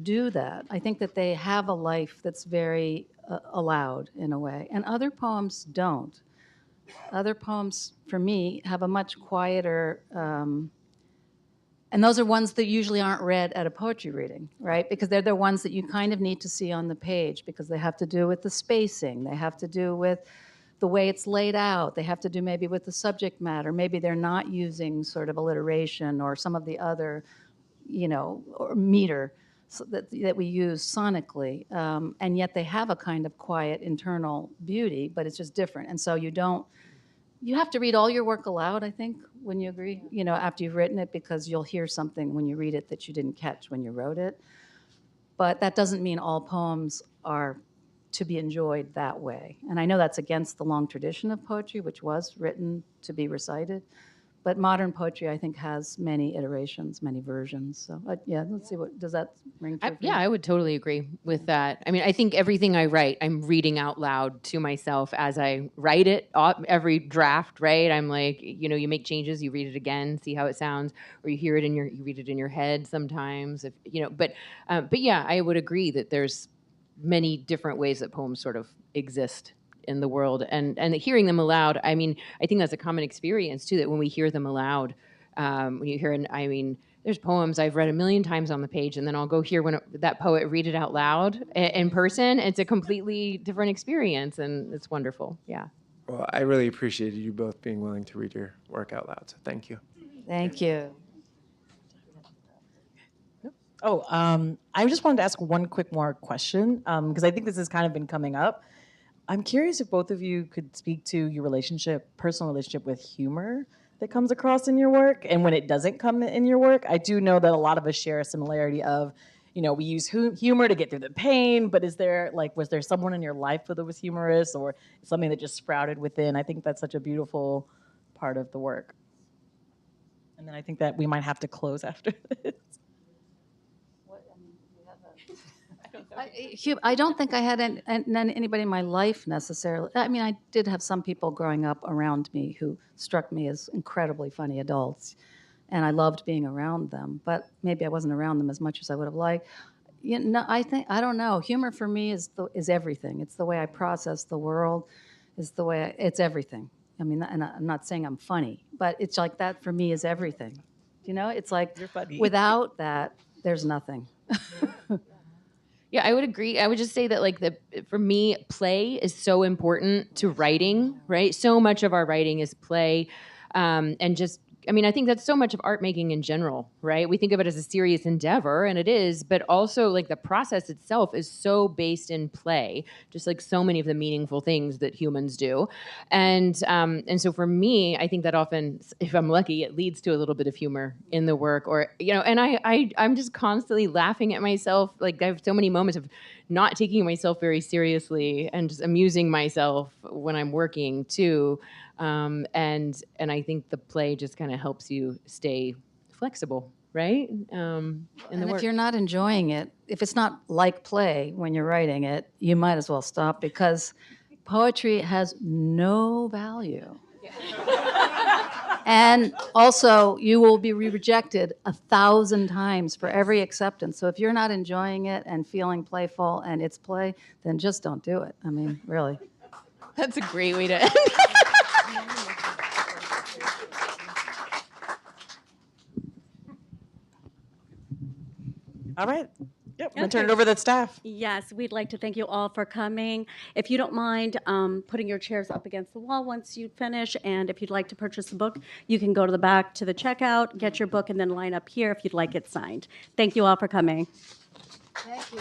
do that. I think that they have a life that's very aloud in a way, and other poems don't. Other poems, for me, have a much quieter And those are ones that usually aren't read at a poetry reading, right? Because they're the ones that you kind of need to see on the page because they have to do with the spacing. They have to do with the way it's laid out. They have to do maybe with the subject matter. Maybe they're not using sort of alliteration or some of the other, or meter that we use sonically. And yet they have a kind of quiet internal beauty, but it's just different. And so you have to read all your work aloud, I think, when you agree, after you've written it, because you'll hear something when you read it that you didn't catch when you wrote it. But that doesn't mean all poems are to be enjoyed that way. And I know that's against the long tradition of poetry, which was written to be recited. But modern poetry, I think, has many iterations, many versions. So, let's see, does that ring true?
Yeah, I would totally agree with that. I mean, I think everything I write, I'm reading out loud to myself as I write it, every draft, right? I'm like, you make changes, you read it again, see how it sounds, or you hear it you read it in your head sometimes, but yeah, I would agree that there's many different ways that poems sort of exist in the world, and hearing them aloud, I mean, I think that's a common experience too, that when we hear them aloud, when you hear, there's poems I've read a million times on the page, and then I'll go hear that poet read it out loud in person. It's a completely different experience, and it's wonderful. Yeah.
Well, I really appreciated you both being willing to read your work out loud, so thank you.
Thank you.
I just wanted to ask one quick more question, because I think this has kind of been coming up. I'm curious if both of you could speak to your personal relationship with humor that comes across in your work, and when it doesn't come in your work. I do know that a lot of us share a similarity of, we use humor to get through the pain, but was there someone in your life that was humorous, or something that just sprouted within? I think that's such a beautiful part of the work. And then I think that we might have to close after this.
I don't think I had anybody in my life necessarily. I mean, I did have some people growing up around me who struck me as incredibly funny adults, and I loved being around them, but maybe I wasn't around them as much as I would have liked. I don't know. Humor for me is everything. It's the way I process the world. It's everything. I mean, and I'm not saying I'm funny, but it's like that for me is everything. It's like without that, there's nothing.
Yeah, I would agree. I would just say that for me, play is so important to writing, right? So much of our writing is play, and just, I think that's so much of art making in general, right? We think of it as a serious endeavor, and it is, but also the process itself is so based in play, just like so many of the meaningful things that humans do. And so for me, I think that often, if I'm lucky, it leads to a little bit of humor in the work, or, and I'm just constantly laughing at myself. I have so many moments of not taking myself very seriously and just amusing myself when I'm working too. And I think the play just kind of helps you stay flexible, right?
And if you're not enjoying it, if it's not like play when you're writing it, you might as well stop, because poetry has no value. And also, you will be rejected 1,000 times for every acceptance. So if you're not enjoying it and feeling playful and it's play, then just don't do it. I mean, really.
That's a great way to end.
All right. Yep. I'm going to turn it over to the staff.
Yes, we'd like to thank you all for coming. If you don't mind putting your chairs up against the wall once you finish, and if you'd like to purchase a book, you can go to the back to the checkout, get your book, and then line up here if you'd like it signed. Thank you all for coming.
Thank you.